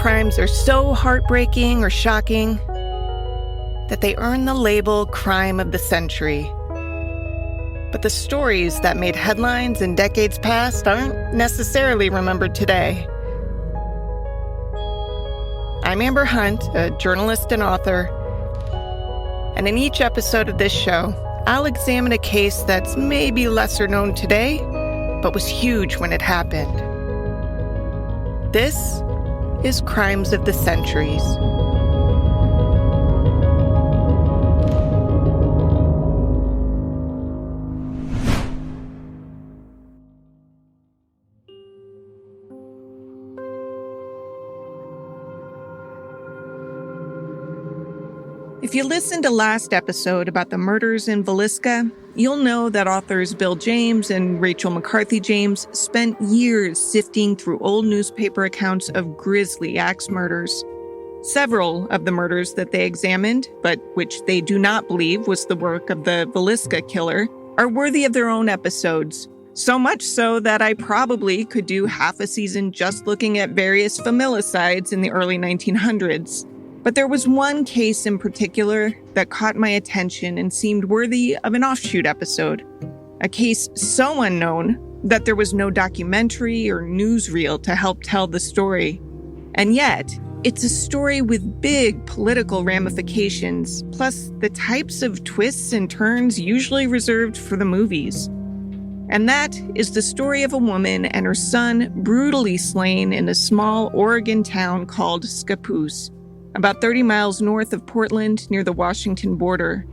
crimes are so heartbreaking or shocking that they earn the label crime of the century. But the stories that made headlines in decades past aren't necessarily remembered today. I'm Amber Hunt, a journalist and author, and in each episode of this show, I'll examine a case that's maybe lesser known today, but was huge when it happened. This is Crimes of the Centuries. If you listened to last episode about the murders in Villisca, you'll know that authors Bill James and Rachel McCarthy James spent years sifting through old newspaper accounts of grisly axe murders. Several of the murders that they examined, but which they do not believe was the work of the Villisca killer, are worthy of their own episodes. So much so that I probably could do half a season just looking at various familicides in the early 1900s. But there was one case in particular that caught my attention and seemed worthy of an offshoot episode. A case so unknown that there was no documentary or newsreel to help tell the story. And yet, it's a story with big political ramifications, plus the types of twists and turns usually reserved for the movies. And that is the story of a woman and her son brutally slain in a small Oregon town called Scappoose, about 30 miles north of Portland near the Washington border.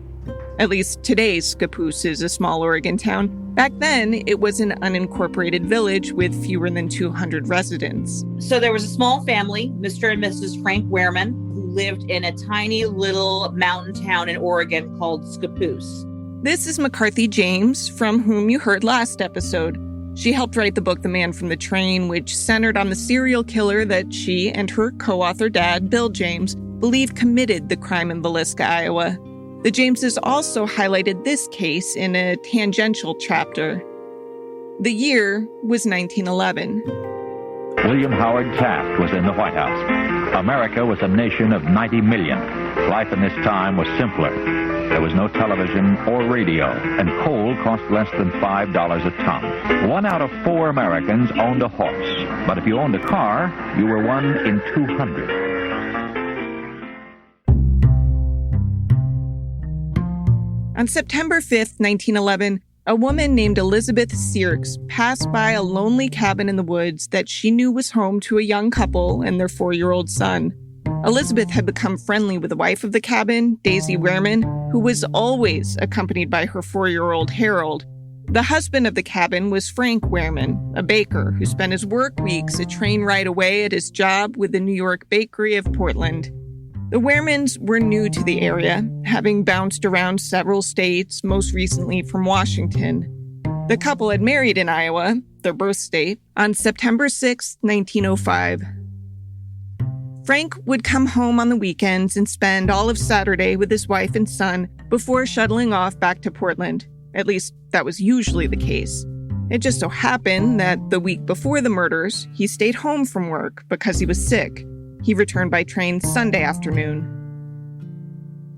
At least today's Scappoose is a small Oregon town. Back then, it was an unincorporated village with fewer than 200 residents. So there was a small family, Mr. and Mrs. Frank Wehrman, who lived in a tiny little mountain town in Oregon called Scappoose. This is McCarthy James, from whom you heard last episode. She helped write the book The Man from the Train, which centered on the serial killer that she and her co-author dad, Bill James, believe committed the crime in Villisca, Iowa. The Jameses also highlighted this case in a tangential chapter. The year was 1911. William Howard Taft was in the White House. America was a nation of 90 million. Life in this time was simpler. There was no television or radio, and coal cost less than $5 a ton. 1 out of 4 Americans owned a horse, but if you owned a car, you were 1 in 200. On September 5th, 1911, a woman named Elizabeth Sierks passed by a lonely cabin in the woods that she knew was home to a young couple and their 4-year-old son. Elizabeth had become friendly with the wife of the cabin, Daisy Wehrman, who was always accompanied by her 4-year-old Harold. The husband of the cabin was Frank Wehrman, a baker who spent his work weeks a train ride away at his job with the New York bakery of Portland. The Wehrmans were new to the area, having bounced around several states, most recently from Washington. The couple had married in Iowa, their birth state, on September 6, 1905. Frank would come home on the weekends and spend all of Saturday with his wife and son before shuttling off back to Portland. At least, that was usually the case. It just so happened that the week before the murders, he stayed home from work because he was sick. He returned by train Sunday afternoon.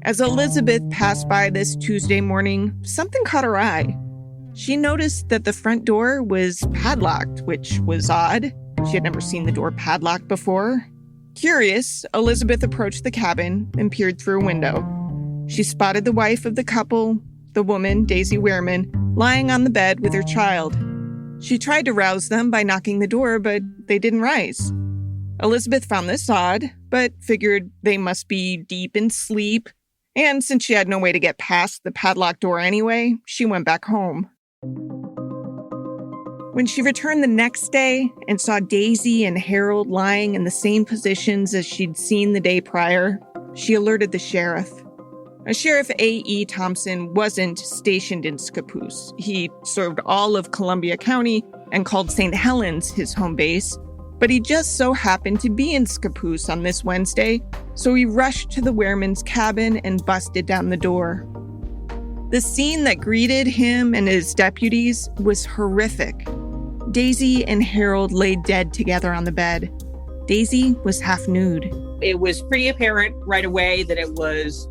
As Elizabeth passed by this Tuesday morning, something caught her eye. She noticed that the front door was padlocked, which was odd. She had never seen the door padlocked before. Curious, Elizabeth approached the cabin and peered through a window. She spotted the wife of the couple, the woman, Daisy Wehrman, lying on the bed with her child. She tried to rouse them by knocking the door, but they didn't rise. Elizabeth found this odd, but figured they must be deep in sleep, and since she had no way to get past the padlocked door anyway, she went back home. When she returned the next day and saw Daisy and Harold lying in the same positions as she'd seen the day prior, she alerted the sheriff. Sheriff A.E. Thompson wasn't stationed in Scappoose. He served all of Columbia County and called St. Helens his home base, but he just so happened to be in Scappoose on this Wednesday, so he rushed to the Wehrman's cabin and busted down the door. The scene that greeted him and his deputies was horrific. Daisy and Harold lay dead together on the bed. Daisy was half nude. It was pretty apparent right away that it was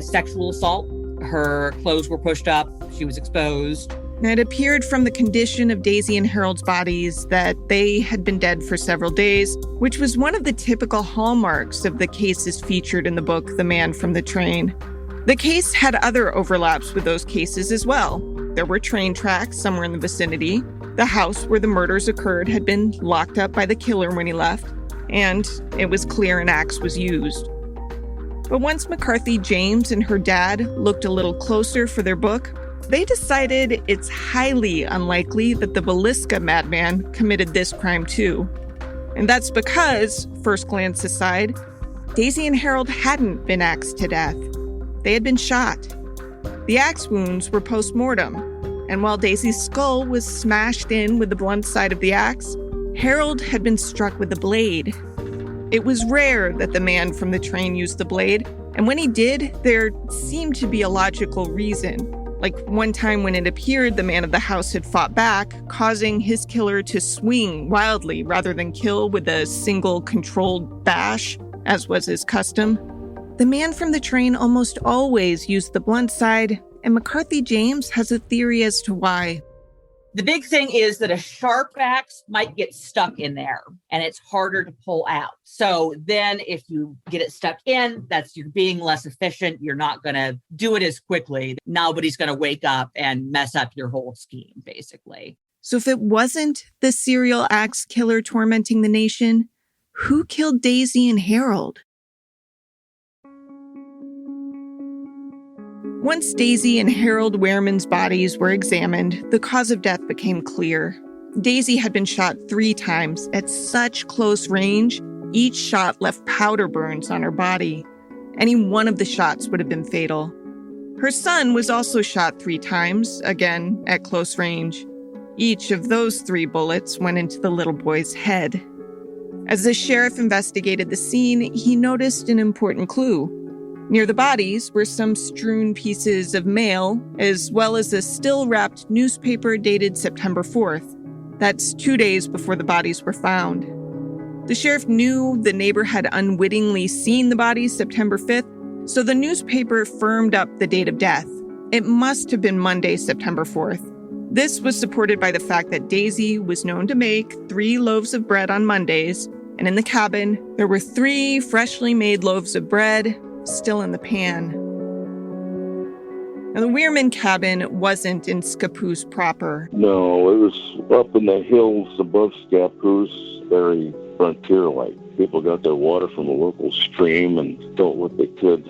sexual assault. Her clothes were pushed up. She was exposed. It appeared from the condition of Daisy and Harold's bodies that they had been dead for several days, which was one of the typical hallmarks of the cases featured in the book The Man from the Train. The case had other overlaps with those cases as well. There were train tracks somewhere in the vicinity. The house where the murders occurred had been locked up by the killer when he left, and it was clear an axe was used. But once McCarthy, James, and her dad looked a little closer for their book, they decided it's highly unlikely that the Villisca madman committed this crime too. And that's because, first glance aside, Daisy and Harold hadn't been axed to death. They had been shot. The axe wounds were post-mortem, and while Daisy's skull was smashed in with the blunt side of the axe, Harold had been struck with a blade. It was rare that the man from the train used the blade, and when he did, there seemed to be a logical reason. Like one time when it appeared the man of the house had fought back, causing his killer to swing wildly rather than kill with a single controlled bash, as was his custom. The man from the train almost always used the blunt side, and McCarthy James has a theory as to why. The big thing is that a sharp axe might get stuck in there and it's harder to pull out. So then if you get it stuck in, you're being less efficient. You're not going to do it as quickly. Nobody's going to wake up and mess up your whole scheme, basically. So if it wasn't the serial axe killer tormenting the nation, who killed Daisy and Harold? Once Daisy and Harold Wehrman's bodies were examined, the cause of death became clear. Daisy had been shot 3 times at such close range, each shot left powder burns on her body. Any one of the shots would have been fatal. Her son was also shot 3 times, again at close range. Each of those 3 bullets went into the little boy's head. As the sheriff investigated the scene, he noticed an important clue. Near the bodies were some strewn pieces of mail, as well as a still-wrapped newspaper dated September 4th. That's 2 days before the bodies were found. The sheriff knew the neighbor had unwittingly seen the bodies September 5th, so the newspaper firmed up the date of death. It must have been Monday, September 4th. This was supported by the fact that Daisy was known to make 3 loaves of bread on Mondays, and in the cabin, there were 3 freshly made loaves of bread still in the pan. Now, the Wehrman cabin wasn't in Scappoose proper. No, it was up in the hills above Scappoose, very frontier-like. People got their water from a local stream and stole what they could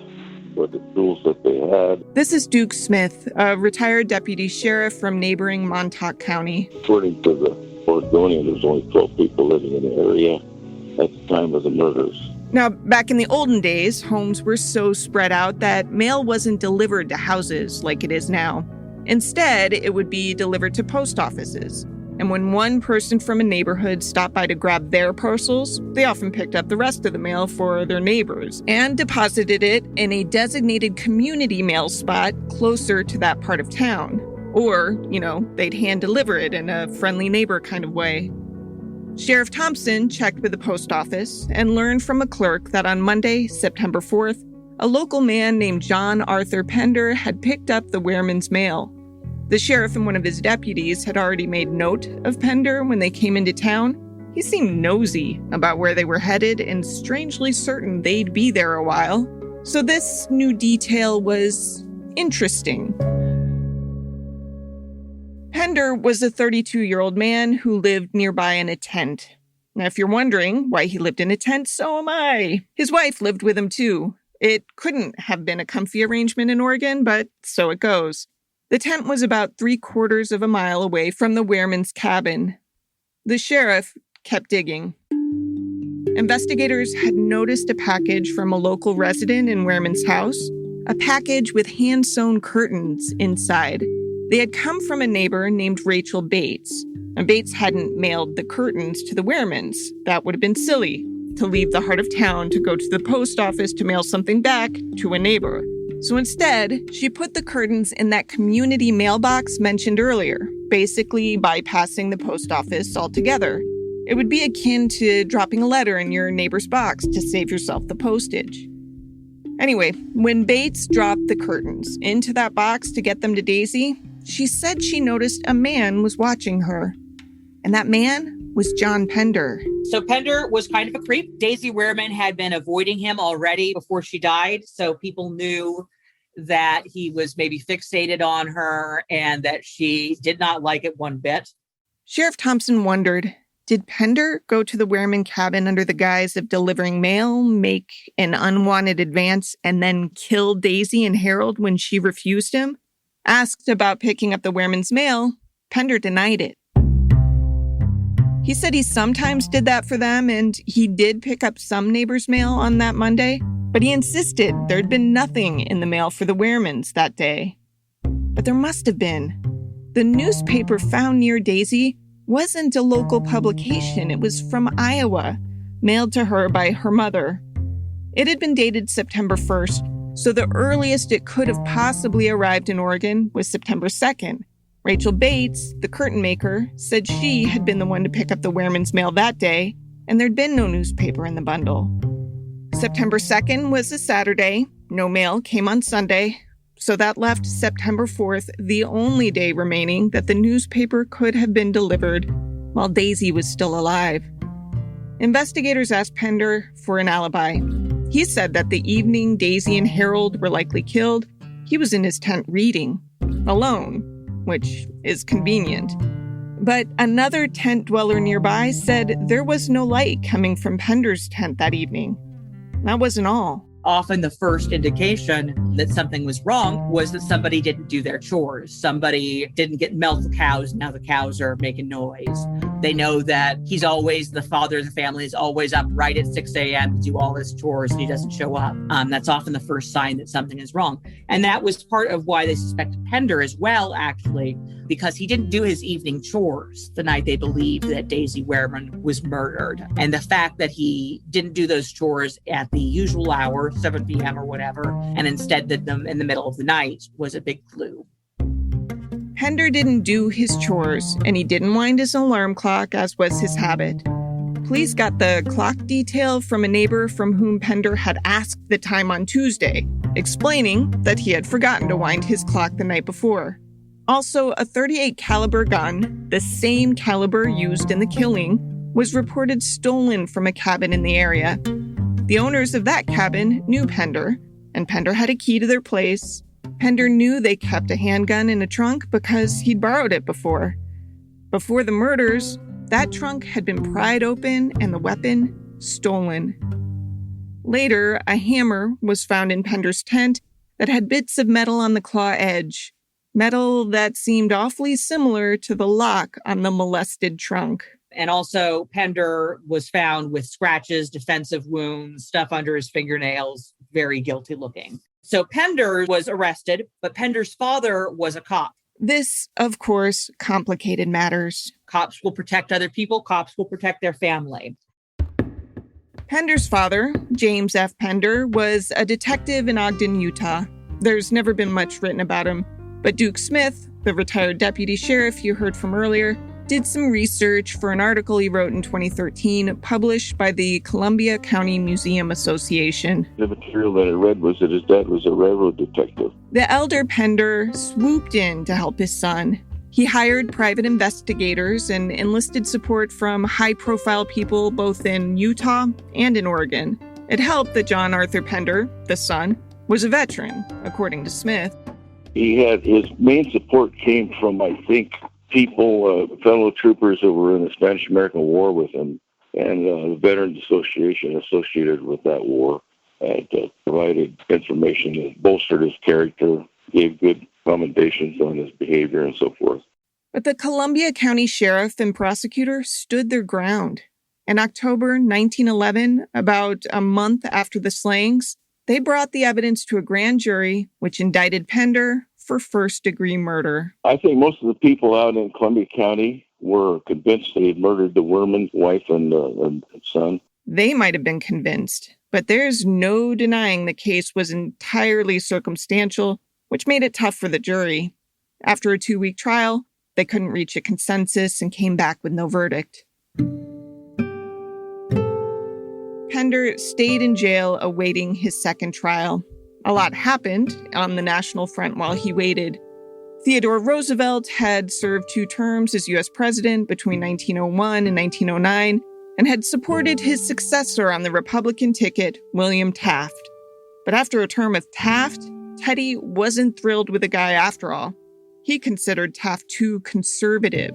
with the tools that they had. This is Duke Smith, a retired deputy sheriff from neighboring Montauk County. According to the Oregonian, there was only 12 people living in the area at the time of the murders. Now, back in the olden days, homes were so spread out that mail wasn't delivered to houses like it is now. Instead, it would be delivered to post offices. And when one person from a neighborhood stopped by to grab their parcels, they often picked up the rest of the mail for their neighbors and deposited it in a designated community mail spot closer to that part of town. Or, they'd hand deliver it in a friendly neighbor kind of way. Sheriff Thompson checked with the post office and learned from a clerk that on Monday, September 4th, a local man named John Arthur Pender had picked up the Wehrman's mail. The sheriff and one of his deputies had already made note of Pender when they came into town. He seemed nosy about where they were headed and strangely certain they'd be there a while. So this new detail was interesting. Pender was a 32-year-old man who lived nearby in a tent. Now, if you're wondering why he lived in a tent, so am I. His wife lived with him, too. It couldn't have been a comfy arrangement in Oregon, but so it goes. The tent was about 3/4 of a mile away from the Wehrman's cabin. The sheriff kept digging. Investigators had noticed a package from a local resident in Wehrman's house, a package with hand-sewn curtains inside. They had come from a neighbor named Rachel Bates, and Bates hadn't mailed the curtains to the Wehrmans. That would have been silly, to leave the heart of town to go to the post office to mail something back to a neighbor. So instead, she put the curtains in that community mailbox mentioned earlier, basically bypassing the post office altogether. It would be akin to dropping a letter in your neighbor's box to save yourself the postage. Anyway, when Bates dropped the curtains into that box to get them to Daisy, she said she noticed a man was watching her. And that man was John Pender. So Pender was kind of a creep. Daisy Wehrman had been avoiding him already before she died. So people knew that he was maybe fixated on her and that she did not like it one bit. Sheriff Thompson wondered, did Pender go to the Wehrman cabin under the guise of delivering mail, make an unwanted advance, and then kill Daisy and Harold when she refused him? Asked about picking up the Wehrman's mail, Pender denied it. He said he sometimes did that for them, and he did pick up some neighbors' mail on that Monday, but he insisted there'd been nothing in the mail for the Wehrmans that day. But there must have been. The newspaper found near Daisy wasn't a local publication. It was from Iowa, mailed to her by her mother. It had been dated September 1st, so the earliest it could have possibly arrived in Oregon was September 2nd. Rachel Bates, the curtain maker, said she had been the one to pick up the Wehrman's mail that day, and there'd been no newspaper in the bundle. September 2nd was a Saturday. No mail came on Sunday. So that left September 4th the only day remaining that the newspaper could have been delivered while Daisy was still alive. Investigators asked Pender for an alibi. He said that the evening Daisy and Harold were likely killed, he was in his tent reading, alone, which is convenient. But another tent dweller nearby said there was no light coming from Pender's tent that evening. That wasn't all. Often the first indication that something was wrong was that somebody didn't do their chores. Somebody didn't get milk the cows. Now the cows are making noise. They know that he's always, the father of the family is always up right at 6 a.m. to do all his chores and he doesn't show up. That's often the first sign that something is wrong. And that was part of why they suspected Pender as well, actually, because he didn't do his evening chores the night they believed that Daisy Wehrman was murdered. And the fact that he didn't do those chores at the usual hour, 7 p.m. or whatever, and instead did them in the middle of the night was a big clue. Pender didn't do his chores, and he didn't wind his alarm clock, as was his habit. Police got the clock detail from a neighbor from whom Pender had asked the time on Tuesday, explaining that he had forgotten to wind his clock the night before. Also, a .38 caliber gun, the same caliber used in the killing, was reported stolen from a cabin in the area. The owners of that cabin knew Pender, and Pender had a key to their place. Pender knew they kept a handgun in a trunk because he'd borrowed it before. Before the murders, that trunk had been pried open and the weapon stolen. Later, a hammer was found in Pender's tent that had bits of metal on the claw edge, metal that seemed awfully similar to the lock on the molested trunk. And also, Pender was found with scratches, defensive wounds, stuff under his fingernails, very guilty looking. So Pender was arrested, but Pender's father was a cop. This, of course, complicated matters. Cops will protect other people. Cops will protect their family. Pender's father, James F. Pender, was a detective in Ogden, Utah. There's never been much written about him, but Duke Smith, the retired deputy sheriff you heard from earlier, did some research for an article he wrote in 2013, published by the Columbia County Museum Association. The material that I read was that his dad was a railroad detective. The elder Pender swooped in to help his son. He hired private investigators and enlisted support from high-profile people both in Utah and in Oregon. It helped that John Arthur Pender, the son, was a veteran, according to Smith. He had his main support came from, I think, people, fellow troopers who were in the Spanish-American War with him, and the Veterans Association associated with that war had provided information that bolstered his character, gave good commendations on his behavior and so forth. But the Columbia County Sheriff and prosecutor stood their ground. In October 1911, about a month after the slayings, they brought the evidence to a grand jury, which indicted Pender for first-degree murder. I think most of the people out in Columbia County were convinced that he'd murdered the Wehrman wife and son. They might have been convinced, but there's no denying the case was entirely circumstantial, which made it tough for the jury. After a 2-week trial, they couldn't reach a consensus and came back with no verdict. Pender stayed in jail awaiting his second trial. A lot happened on the national front while he waited. Theodore Roosevelt had served 2 terms as U.S. president between 1901 and 1909 and had supported his successor on the Republican ticket, William Taft. But after a term of Taft, Teddy wasn't thrilled with the guy after all. He considered Taft too conservative.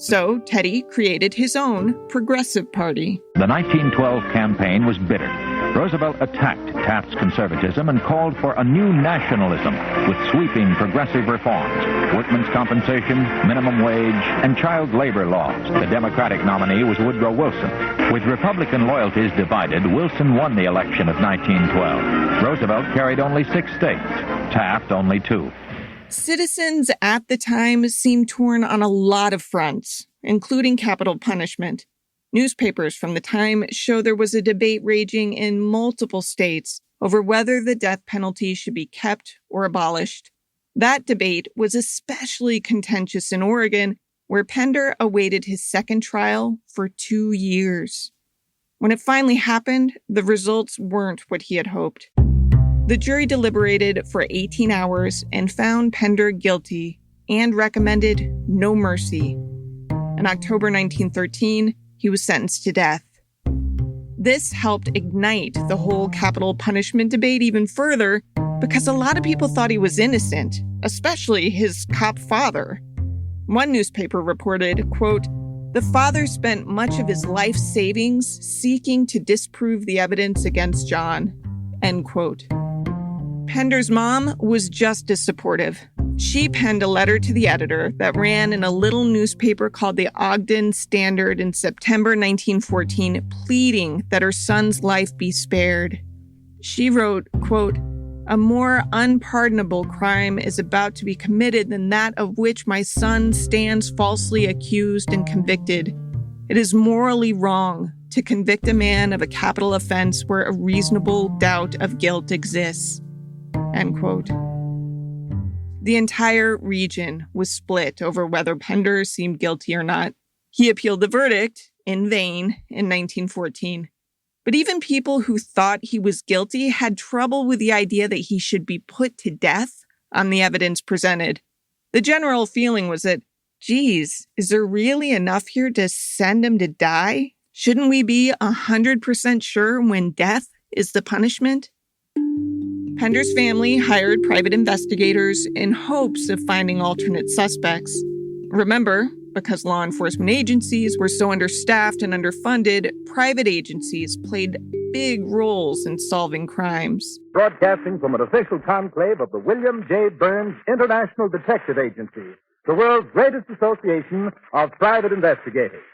So Teddy created his own Progressive Party. The 1912 campaign was bitter. Roosevelt attacked Taft's conservatism and called for a new nationalism with sweeping progressive reforms, workmen's compensation, minimum wage, and child labor laws. The Democratic nominee was Woodrow Wilson. With Republican loyalties divided, Wilson won the election of 1912. Roosevelt carried only 6 states, Taft only 2. Citizens at the time seemed torn on a lot of fronts, including capital punishment. Newspapers from the time show there was a debate raging in multiple states over whether the death penalty should be kept or abolished. That debate was especially contentious in Oregon, where Pender awaited his second trial for 2 years. When it finally happened, the results weren't what he had hoped. The jury deliberated for 18 hours and found Pender guilty and recommended no mercy. In October 1913, he was sentenced to death. This helped ignite the whole capital punishment debate even further because a lot of people thought he was innocent, especially his cop father. One newspaper reported, quote, "The father spent much of his life savings seeking to disprove the evidence against John," end quote. Pender's mom was just as supportive. She penned a letter to the editor that ran in a little newspaper called the Ogden Standard in September 1914, pleading that her son's life be spared. She wrote, quote, "A more unpardonable crime is about to be committed than that of which my son stands falsely accused and convicted. It is morally wrong to convict a man of a capital offense where a reasonable doubt of guilt exists," end quote. The entire region was split over whether Pender seemed guilty or not. He appealed the verdict, in vain, in 1914. But even people who thought he was guilty had trouble with the idea that he should be put to death on the evidence presented. The general feeling was that, geez, is there really enough here to send him to die? Shouldn't we be 100% sure when death is the punishment? Pender's family hired private investigators in hopes of finding alternate suspects. Remember, because law enforcement agencies were so understaffed and underfunded, private agencies played big roles in solving crimes. Broadcasting from an official conclave of the William J. Burns International Detective Agency, the world's greatest association of private investigators.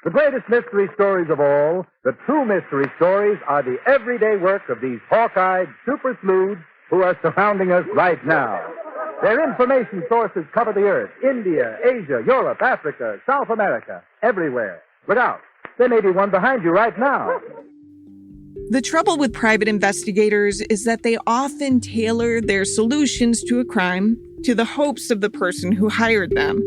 The greatest mystery stories of all, the true mystery stories, are the everyday work of these hawk-eyed super sleuths who are surrounding us right now. Their information sources cover the earth: India, Asia, Europe, Africa, South America, everywhere. Look out. There may be one behind you right now. The trouble with private investigators is that they often tailor their solutions to a crime to the hopes of the person who hired them.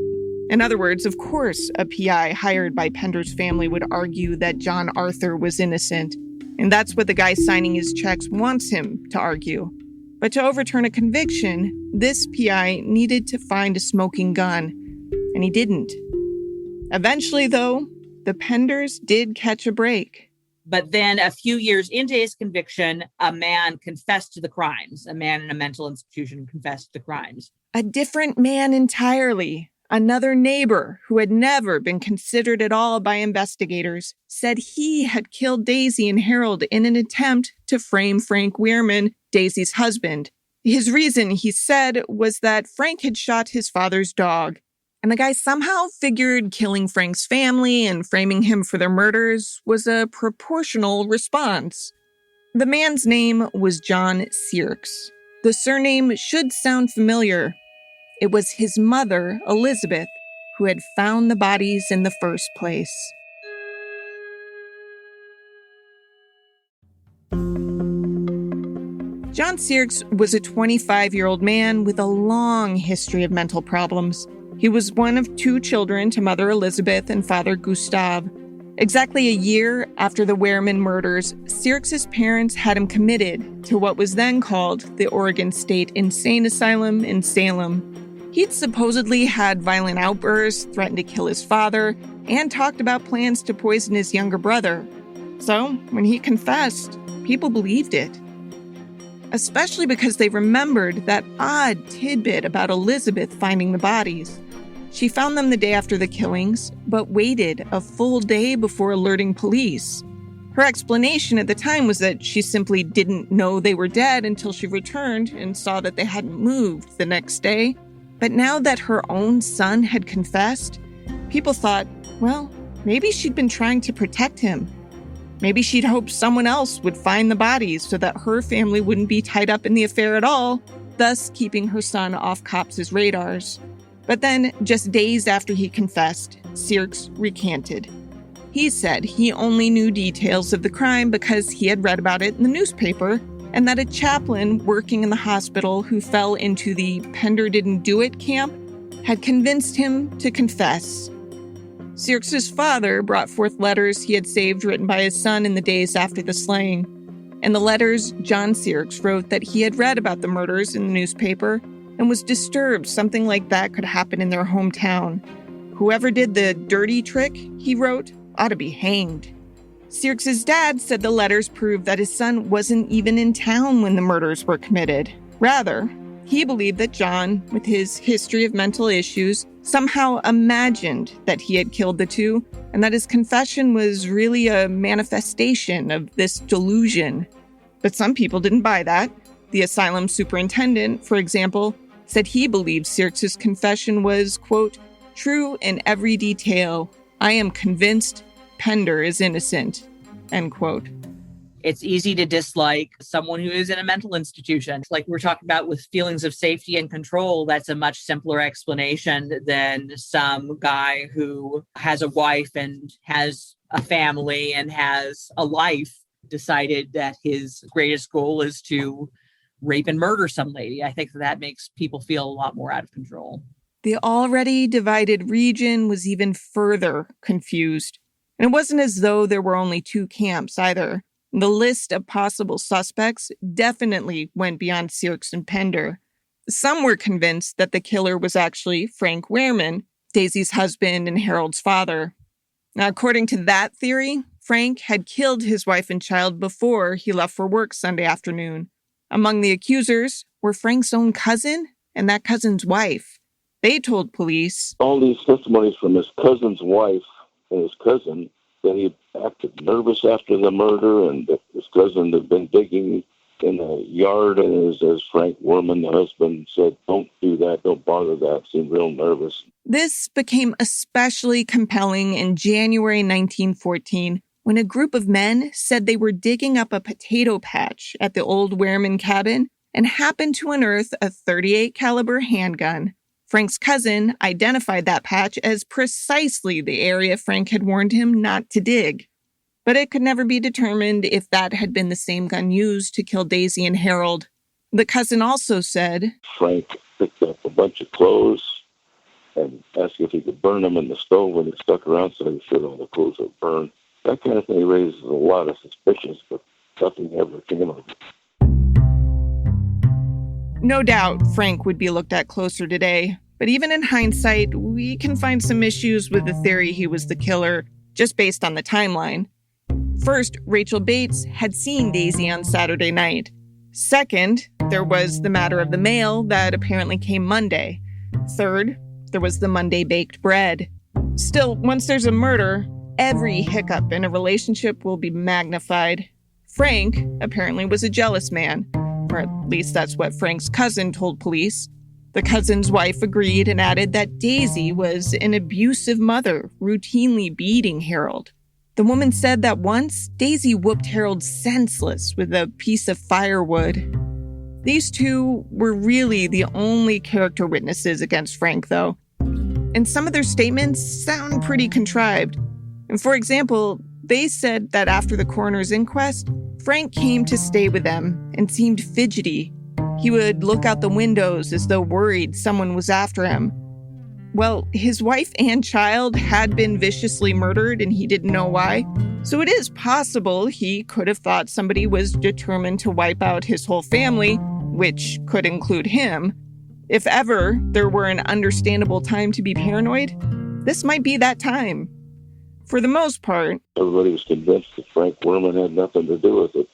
In other words, of course, a PI hired by Pender's family would argue that John Arthur was innocent, and that's what the guy signing his checks wants him to argue. But to overturn a conviction, this PI needed to find a smoking gun, and he didn't. Eventually, though, the Penders did catch a break. But then a few years into his conviction, a man confessed to the crimes. A man in a mental institution confessed to the crimes. A different man entirely. Another neighbor who had never been considered at all by investigators said he had killed Daisy and Harold in an attempt to frame Frank Wehrman, Daisy's husband. His reason, he said, was that Frank had shot his father's dog. And the guy somehow figured killing Frank's family and framing him for their murders was a proportional response. The man's name was John Sirks. The surname should sound familiar. It was his mother, Elizabeth, who had found the bodies in the first place. John Sirks was a 25-year-old man with a long history of mental problems. He was one of 2 children to Mother Elizabeth and Father Gustav. Exactly a year after the Wehrman murders, Sirks's parents had him committed to what was then called the Oregon State Insane Asylum in Salem. He'd supposedly had violent outbursts, threatened to kill his father, and talked about plans to poison his younger brother. So, when he confessed, people believed it. Especially because they remembered that odd tidbit about Elizabeth finding the bodies. She found them the day after the killings, but waited a full day before alerting police. Her explanation at the time was that she simply didn't know they were dead until she returned and saw that they hadn't moved the next day. But now that her own son had confessed, people thought, well, maybe she'd been trying to protect him. Maybe she'd hoped someone else would find the bodies so that her family wouldn't be tied up in the affair at all, thus keeping her son off cops' radars. But then, just days after he confessed, Sirks recanted. He said he only knew details of the crime because he had read about it in the newspaper, and that a chaplain working in the hospital who fell into the Pender didn't do it camp had convinced him to confess. Sirks's father brought forth letters he had saved written by his son in the days after the slaying. In the letters, John Sirks wrote that he had read about the murders in the newspaper and was disturbed something like that could happen in their hometown. Whoever did the dirty trick, he wrote, ought to be hanged. Sirks's dad said the letters proved that his son wasn't even in town when the murders were committed. Rather, he believed that John, with his history of mental issues, somehow imagined that he had killed the two, and that his confession was really a manifestation of this delusion. But some people didn't buy that. The asylum superintendent, for example, said he believed Sirks's confession was, quote, true in every detail. I am convinced Pender is innocent, end quote. It's easy to dislike someone who is in a mental institution. Like we're talking about with feelings of safety and control, that's a much simpler explanation than some guy who has a wife and has a family and has a life decided that his greatest goal is to rape and murder some lady. I think that makes people feel a lot more out of control. The already divided region was even further confused. And it wasn't as though there were only two camps either. The list of possible suspects definitely went beyond Sirks and Pender. Some were convinced that the killer was actually Frank Wehrman, Daisy's husband and Harold's father. Now, according to that theory, Frank had killed his wife and child before he left for work Sunday afternoon. Among the accusers were Frank's own cousin and that cousin's wife. They told police, all these testimonies from his cousin's wife and his cousin that he acted nervous after the murder and that his cousin had been digging in the yard, and as Frank Wehrman, the husband, said, don't do that, don't bother that, seemed real nervous. This became especially compelling in January 1914 when a group of men said they were digging up a potato patch at the old Wehrman cabin and happened to unearth a .38 caliber handgun. Frank's cousin identified that patch as precisely the area Frank had warned him not to dig. But it could never be determined if that had been the same gun used to kill Daisy and Harold. The cousin also said, Frank picked up a bunch of clothes and asked if he could burn them in the stove when he stuck around so he sure all the clothes would burn. That kind of thing raises a lot of suspicions, but nothing ever came of it. No doubt Frank would be looked at closer today, but even in hindsight, we can find some issues with the theory he was the killer, just based on the timeline. First, Rachel Bates had seen Daisy on Saturday night. Second, there was the matter of the mail that apparently came Monday. Third, there was the Monday baked bread. Still, once there's a murder, every hiccup in a relationship will be magnified. Frank apparently was a jealous man, or at least that's what Frank's cousin told police. The cousin's wife agreed and added that Daisy was an abusive mother, routinely beating Harold. The woman said that once, Daisy whooped Harold senseless with a piece of firewood. These two were really the only character witnesses against Frank, though. And some of their statements sound pretty contrived. And for example, they said that after the coroner's inquest, Frank came to stay with them and seemed fidgety. He would look out the windows as though worried someone was after him. Well, his wife and child had been viciously murdered and he didn't know why. So it is possible he could have thought somebody was determined to wipe out his whole family, which could include him. If ever there were an understandable time to be paranoid, this might be that time. For the most part, everybody was convinced that Frank Wehrman had nothing to do with it.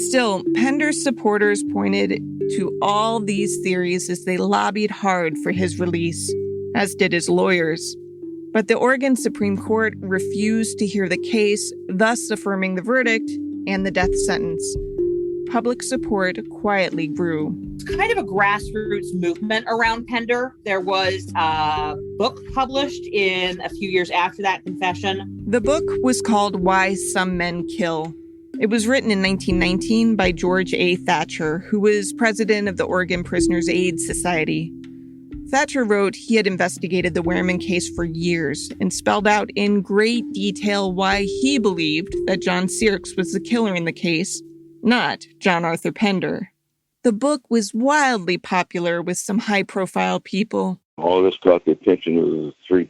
Still, Pender's supporters pointed to all these theories as they lobbied hard for his release, as did his lawyers. But the Oregon Supreme Court refused to hear the case, thus affirming the verdict and the death sentence. Public support quietly grew. It's kind of a grassroots movement around Pender. There was a book published in a few years after that confession. The book was called Why Some Men Kill. It was written in 1919 by George A. Thatcher, who was president of the Oregon Prisoners' Aid Society. Thatcher wrote he had investigated the Wehrman case for years and spelled out in great detail why he believed that John Sirks was the killer in the case, not John Arthur Pender. The book was wildly popular with some high-profile people. All this caught the attention of the three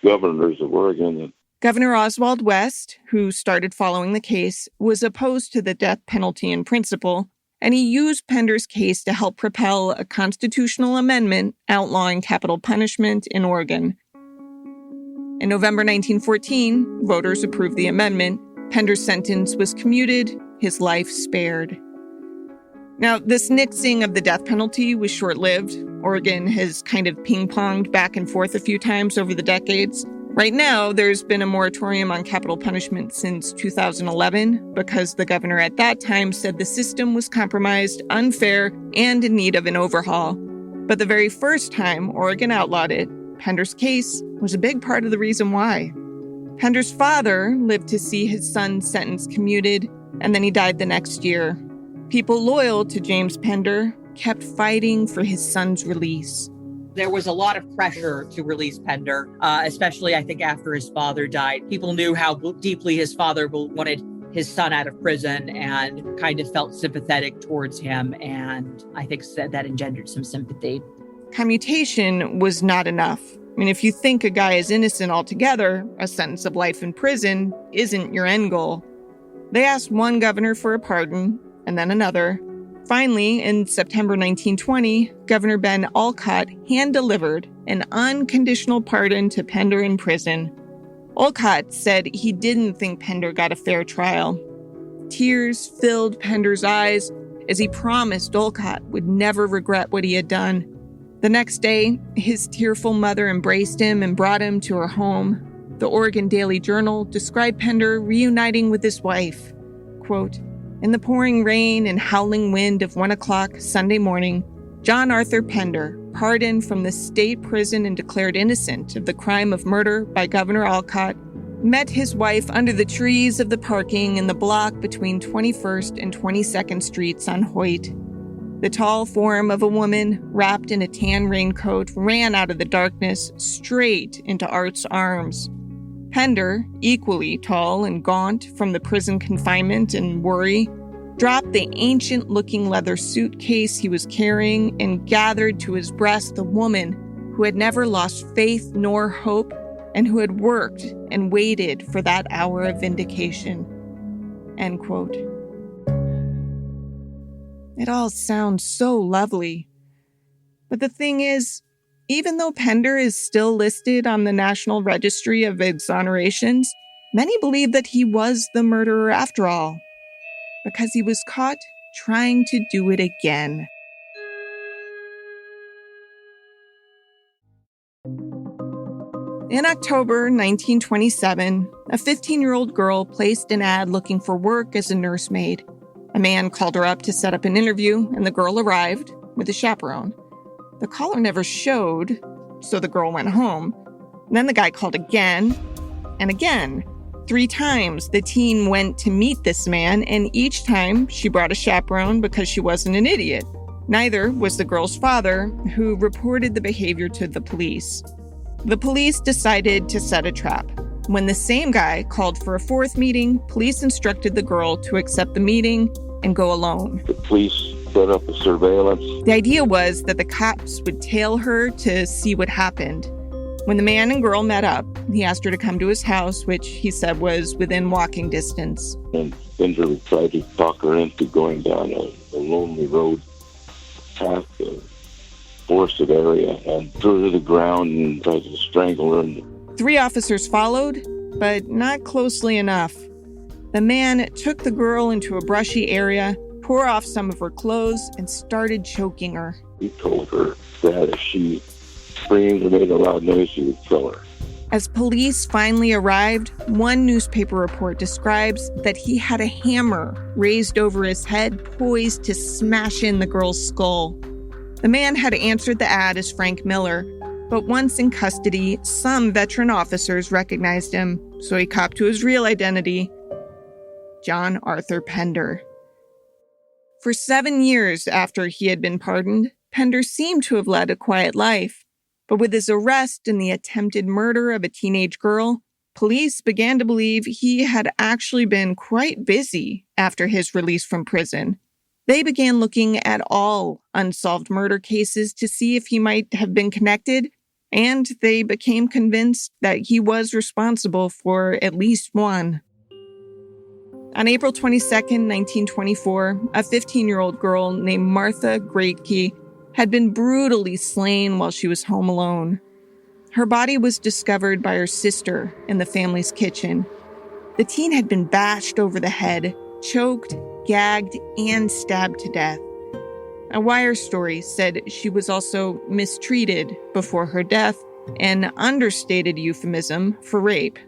governors of Oregon. Governor Oswald West, who started following the case, was opposed to the death penalty in principle, and he used Pender's case to help propel a constitutional amendment outlawing capital punishment in Oregon. In November 1914, voters approved the amendment. Pender's sentence was commuted, his life spared. Now, this nixing of the death penalty was short-lived. Oregon has kind of ping-ponged back and forth a few times over the decades. Right now, there's been a moratorium on capital punishment since 2011 because the governor at that time said the system was compromised, unfair, and in need of an overhaul. But the very first time Oregon outlawed it, Pender's case was a big part of the reason why. Pender's father lived to see his son's sentence commuted, and then he died the next year. People loyal to James Pender kept fighting for his son's release. There was a lot of pressure to release Pender, especially, I think, after his father died. People knew how deeply his father wanted his son out of prison and kind of felt sympathetic towards him, and I think that engendered some sympathy. Commutation was not enough. I mean, if you think a guy is innocent altogether, a sentence of life in prison isn't your end goal. They asked one governor for a pardon, and then another. Finally, in September 1920, Governor Ben Olcott hand-delivered an unconditional pardon to Pender in prison. Olcott said he didn't think Pender got a fair trial. Tears filled Pender's eyes as he promised Olcott would never regret what he had done. The next day, his tearful mother embraced him and brought him to her home. The Oregon Daily Journal described Pender reuniting with his wife. Quote, "In the pouring rain and howling wind of 1 o'clock Sunday morning, John Arthur Pender, pardoned from the state prison and declared innocent of the crime of murder by Governor Olcott, met his wife under the trees of the parking in the block between 21st and 22nd Streets on Hoyt. The tall form of a woman, wrapped in a tan raincoat, ran out of the darkness straight into Art's arms. Pender, equally tall and gaunt from the prison confinement and worry, dropped the ancient-looking leather suitcase he was carrying and gathered to his breast the woman who had never lost faith nor hope and who had worked and waited for that hour of vindication." End quote. It all sounds so lovely. But the thing is, even though Pender is still listed on the National Registry of Exonerations, many believe that he was the murderer after all, because he was caught trying to do it again. In October 1927, a 15-year-old girl placed an ad looking for work as a nursemaid. A man called her up to set up an interview, and the girl arrived with a chaperone. The caller never showed, so the girl went home. Then the guy called again and again. 3 times the teen went to meet this man, and each time she brought a chaperone because she wasn't an idiot. Neither was the girl's father, who reported the behavior to the police. The police decided to set a trap. When the same guy called for a 4th meeting, police instructed the girl to accept the meeting and go alone. The police set up a surveillance. The idea was that the cops would tail her to see what happened. When the man and girl met up, he asked her to come to his house, which he said was within walking distance. And Pender tried to talk her into going down a lonely road past the forested area and threw her to the ground and tried to strangle her. 3 officers followed, but not closely enough. The man took the girl into a brushy area, tore off some of her clothes, and started choking her. He told her that if she screamed or made a loud noise, he would kill her. As police finally arrived, one newspaper report describes that he had a hammer raised over his head, poised to smash in the girl's skull. The man had answered the ad as Frank Miller, but once in custody, some veteran officers recognized him, so he copped to his real identity, John Arthur Pender. For 7 years after he had been pardoned, Pender seemed to have led a quiet life. But with his arrest and the attempted murder of a teenage girl, police began to believe he had actually been quite busy after his release from prison. They began looking at all unsolved murder cases to see if he might have been connected, and they became convinced that he was responsible for at least one. On April 22, 1924, a 15-year-old girl named Martha Greatke had been brutally slain while she was home alone. Her body was discovered by her sister in the family's kitchen. The teen had been bashed over the head, choked, gagged, and stabbed to death. A Wire story said she was also mistreated before her death, an understated euphemism for rape.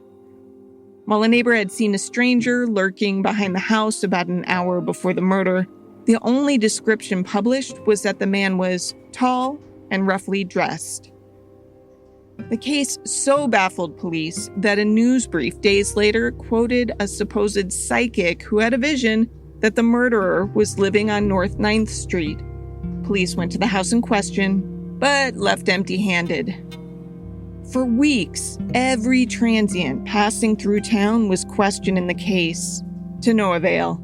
While a neighbor had seen a stranger lurking behind the house about an hour before the murder, the only description published was that the man was tall and roughly dressed. The case so baffled police that a news brief days later quoted a supposed psychic who had a vision that the murderer was living on North 9th Street. Police went to the house in question, but left empty-handed. For weeks, every transient passing through town was questioned in the case, to no avail.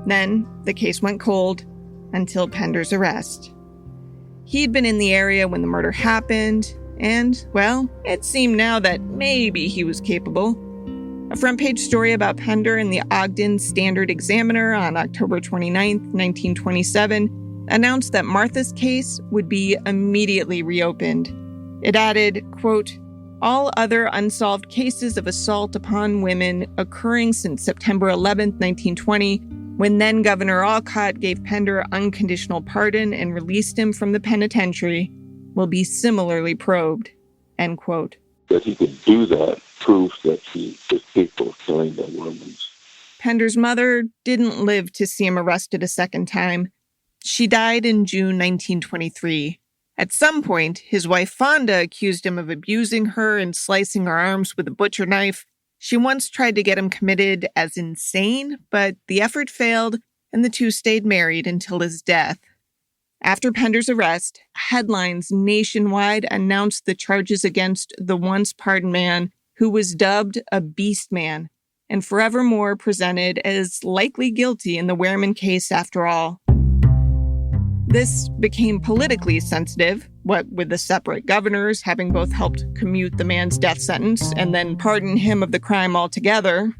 Then, the case went cold until Pender's arrest. He'd been in the area when the murder happened, and, well, it seemed now that maybe he was capable. A front-page story about Pender in the Ogden Standard Examiner on October 29, 1927, announced that Martha's case would be immediately reopened. It added, quote, all other unsolved cases of assault upon women occurring since September 11, 1920, when then-Governor Olcott gave Pender unconditional pardon and released him from the penitentiary, will be similarly probed, end quote. That he could do that proves that he was capable of killing the Wehrmans. Pender's mother didn't live to see him arrested a second time. She died in June 1923. At some point, his wife Fonda accused him of abusing her and slicing her arms with a butcher knife. She once tried to get him committed as insane, but the effort failed, and the two stayed married until his death. After Pender's arrest, headlines nationwide announced the charges against the once pardoned man, who was dubbed a beast man, and forevermore presented as likely guilty in the Wehrman case after all. This became politically sensitive, what with the separate governors having both helped commute the man's death sentence and then pardon him of the crime altogether.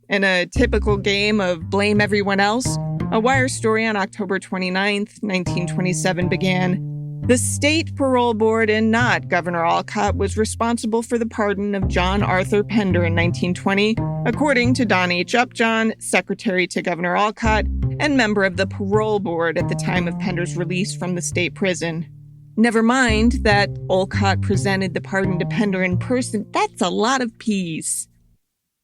In a typical game of blame everyone else, a Wire story on October 29, 1927 began, the state parole board and not Governor Olcott was responsible for the pardon of John Arthur Pender in 1920, according to Don H. Upjohn, secretary to Governor Olcott, and member of the parole board at the time of Pender's release from the state prison. Never mind that Olcott presented the pardon to Pender in person. That's a lot of peas.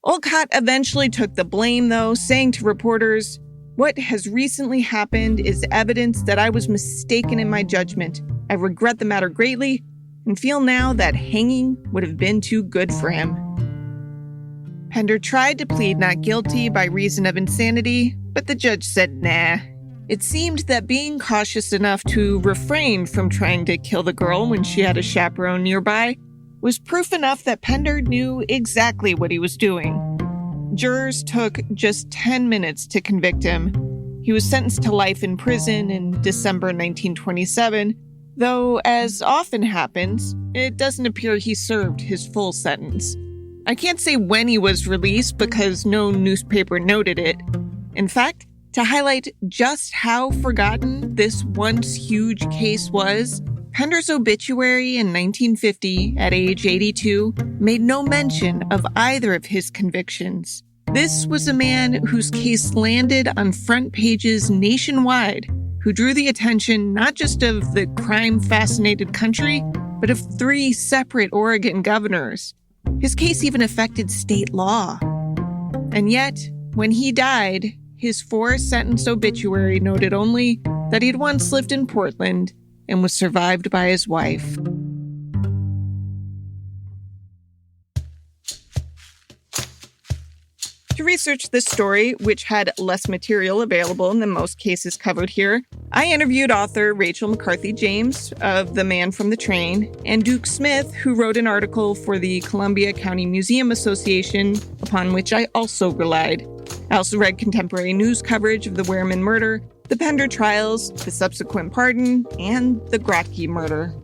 Olcott eventually took the blame, though, saying to reporters, "What has recently happened is evidence that I was mistaken in my judgment. I regret the matter greatly and feel now that hanging would have been too good for him." Pender tried to plead not guilty by reason of insanity, but the judge said nah. It seemed that being cautious enough to refrain from trying to kill the girl when she had a chaperone nearby was proof enough that Pender knew exactly what he was doing. Jurors took just 10 minutes to convict him. He was sentenced to life in prison in December 1927, though, as often happens, it doesn't appear he served his full sentence. I can't say when he was released because no newspaper noted it. In fact, to highlight just how forgotten this once huge case was, Pender's obituary in 1950, at age 82, made no mention of either of his convictions. This was a man whose case landed on front pages nationwide, who drew the attention not just of the crime-fascinated country, but of 3 separate Oregon governors. His case even affected state law. And yet, when he died, his 4-sentence obituary noted only that he'd once lived in Portland and was survived by his wife. To research this story, which had less material available than most cases covered here, I interviewed author Rachel McCarthy James of The Man from the Train and Duke Smith, who wrote an article for the Columbia County Museum Association, upon which I also relied. I also read contemporary news coverage of the Wehrman murder, the Pender trials, the subsequent pardon, and the Grotke murder.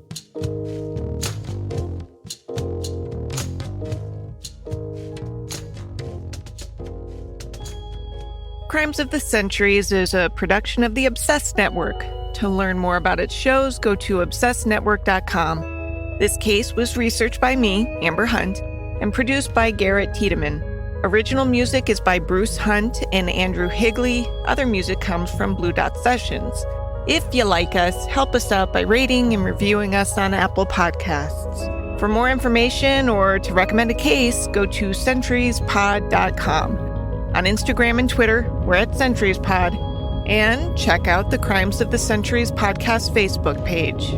Crimes of the Centuries is a production of the Obsessed Network. To learn more about its shows, go to obsessednetwork.com. This case was researched by me, Amber Hunt, and produced by Garrett Tiedemann. Original music is by Bruce Hunt and Andrew Higley. Other music comes from Blue Dot Sessions. If you like us, help us out by rating and reviewing us on Apple Podcasts. For more information or to recommend a case, go to centuriespod.com. On Instagram and Twitter, we're at CenturiesPod. And check out the Crimes of the Centuries podcast Facebook page.